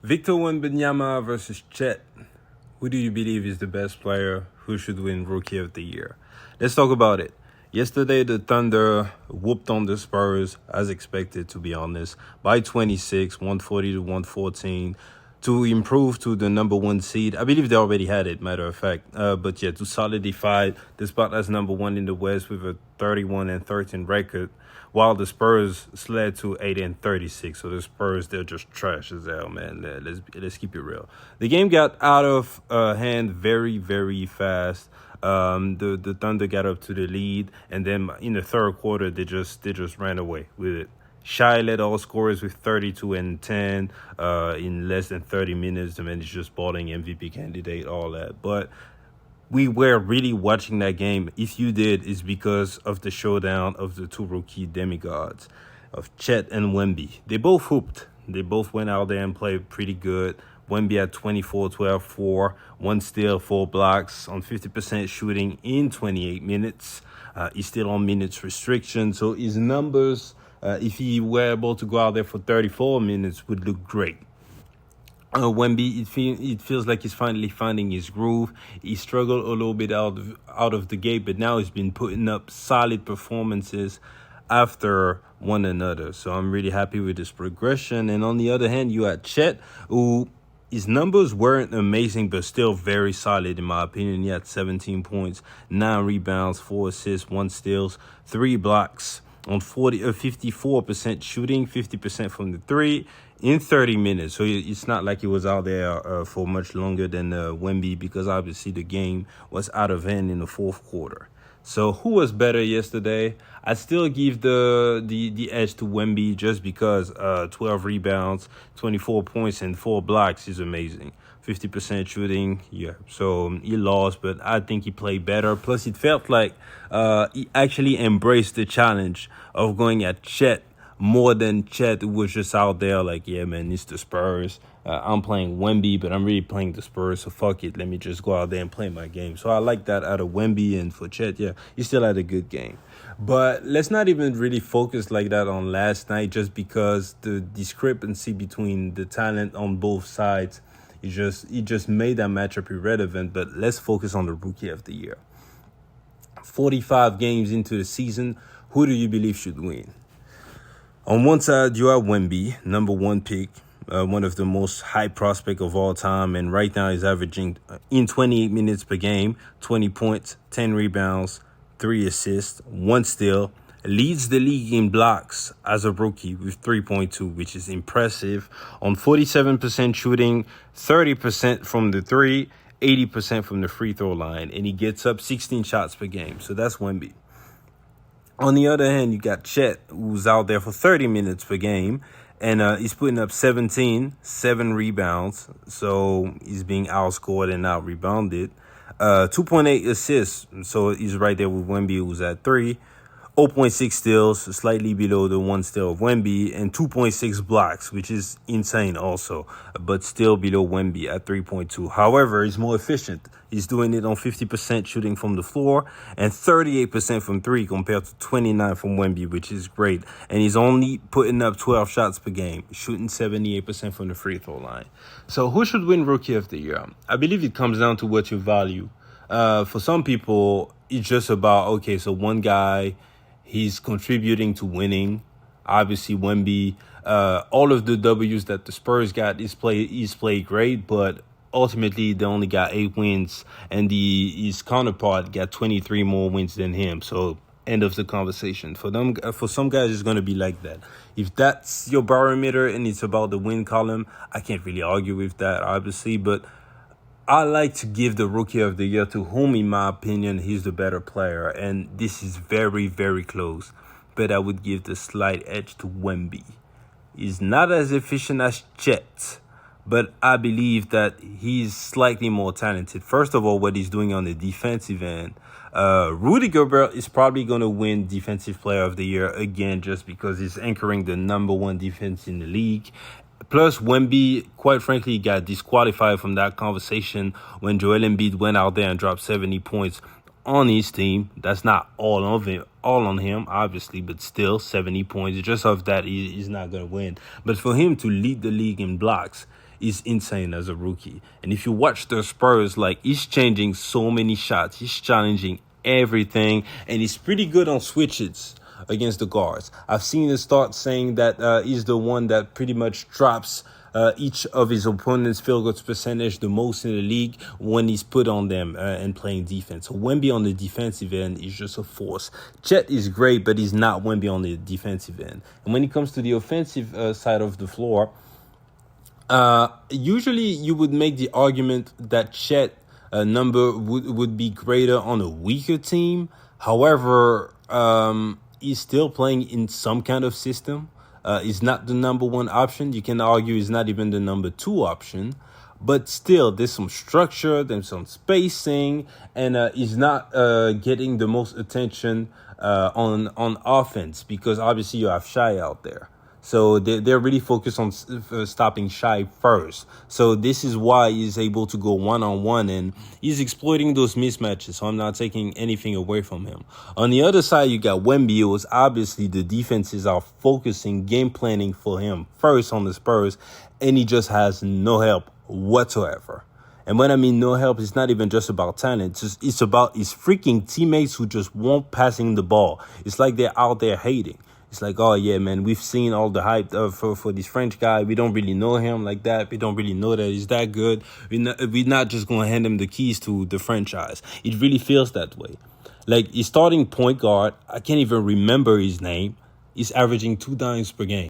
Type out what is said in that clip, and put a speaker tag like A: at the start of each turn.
A: Victor Wembanyama versus Chet. Who do you believe is the best player? Who should win Rookie of the Year? Let's talk about it. Yesterday, the Thunder whooped on the Spurs, as expected, to be honest, by 26, 140 to 114, to improve to the number one seed. I believe they already had it, matter of fact. But yeah, to solidify the spot as number one in the West with a 31-13 record, while the Spurs slid to 8-36. So the Spurs, they're just trash as hell, man. Let's keep it real. The game got out of hand very, very fast. The Thunder got up to the lead, and then in the third quarter, they just ran away with it. Shai led all scorers with 32 and 10 in less than 30 minutes. The man is just balling MVP candidate, all that. But we were really watching that game. If you did, it's because of the showdown of the two rookie demigods, of Chet and Wemby. They both hooped. They both went out there and played pretty good. Wemby had 24, 12, 4, 1 steal, 4 blocks on 50% shooting in 28 minutes. He's still on minutes restriction, so his numbers, if he were able to go out there for 34 minutes, would look great. Wemby, it feels like he's finally finding his groove. He struggled a little bit out of the gate, but now he's been putting up solid performances after one another. So I'm really happy with this progression. And on the other hand, you had Chet, who his numbers weren't amazing, but still very solid in my opinion. He had 17 points, 9 rebounds, 4 assists, 1 steals, 3 blocks on 54% shooting, 50% from the 3 in 30 minutes. So it's not like he was out there for much longer than Wemby, because obviously the game was out of hand in the fourth quarter. So who was better yesterday? I still give the edge to Wemby just because 12 rebounds, 24 points, and 4 blocks is amazing. 50% shooting, yeah. So he lost, but I think he played better. Plus, it felt like he actually embraced the challenge of going at Chet more than Chet, who was just out there like, yeah, man, it's the Spurs. I'm playing Wemby, but I'm really playing the Spurs, so fuck it. Let me just go out there and play my game. So I like that out of Wemby. And for Chet, yeah, he still had a good game. But let's not even really focus like that on last night, just because the discrepancy between the talent on both sides, it just made that matchup irrelevant. But let's focus on the Rookie of the Year. 45 games into the season, who do you believe should win? On one side, you have Wemby, number one pick, one of the most high prospect of all time. And right now he's averaging, in 28 minutes per game, 20 points, 10 rebounds, 3 assists, 1 steal. Leads the league in blocks as a rookie with 3.2, which is impressive. On 47% shooting, 30% from the 3, 80% from the free throw line. And he gets up 16 shots per game. So that's Wemby. On the other hand, you got Chet, who's out there for 30 minutes per game, and he's putting up 17, 7 rebounds, so he's being outscored and out-rebounded. 2.8 assists, so he's right there with Wemby, who's at 3. 0.6 steals, slightly below the 1 steal of Wemby, and 2.6 blocks, which is insane also, but still below Wemby at 3.2. However, he's more efficient. He's doing it on 50% shooting from the floor and 38% from 3 compared to 29 from Wemby, which is great. And he's only putting up 12 shots per game, shooting 78% from the free throw line. So who should win Rookie of the Year? I believe it comes down to what you value. For some people, it's just about, okay, so one guy, he's contributing to winning. Obviously, Wemby, all of the W's that the Spurs got, he's played great, but ultimately they only got 8 wins, and his counterpart got 23 more wins than him. So end of the conversation. For some guys, it's going to be like that. If that's your barometer and it's about the win column, I can't really argue with that, obviously, but I like to give the Rookie of the Year to whom, in my opinion, he's the better player. And this is very, very close. But I would give the slight edge to Wemby. He's not as efficient as Chet, but I believe that he's slightly more talented. First of all, what he's doing on the defensive end. Rudy Gobert is probably going to win Defensive Player of the Year again, just because he's anchoring the number 1 defense in the league. Plus, Wemby, quite frankly, got disqualified from that conversation when Joel Embiid went out there and dropped 70 points on his team. That's not all on him, obviously, but still 70 points. Just off that, he's not going to win. But for him to lead the league in blocks is insane as a rookie. And if you watch the Spurs, like, he's changing so many shots. He's challenging everything, and he's pretty good on switches against the guards. I've seen him start saying that he's the one that pretty much drops each of his opponent's field goals percentage the most in the league when he's put on them and playing defense. So Wemby on the defensive end is just a force. Chet is great, but he's not Wemby on the defensive end. And when it comes to the offensive side of the floor, usually you would make the argument that Chet number would be greater on a weaker team. However, he's still playing in some kind of system. He's not the number one option. You can argue he's not even the number two option. But still, there's some structure, there's some spacing, and he's not getting the most attention on offense because obviously you have Shai out there. So they're really focused on stopping Shai first. So this is why he's able to go one-on-one, and he's exploiting those mismatches. So I'm not taking anything away from him. On the other side, you got Wemby. It was obviously the defenses are focusing, game planning for him first on the Spurs, and he just has no help whatsoever. And when I mean no help, it's not even just about talent. It's about his freaking teammates who just won't passing the ball. It's like they're out there hating. It's like, oh, yeah, man, we've seen all the hype for this French guy. We don't really know him like that. We don't really know that he's that good. We're not just going to hand him the keys to the franchise. It really feels that way. Like, his starting point guard, I can't even remember his name. He's averaging 2 dimes per game.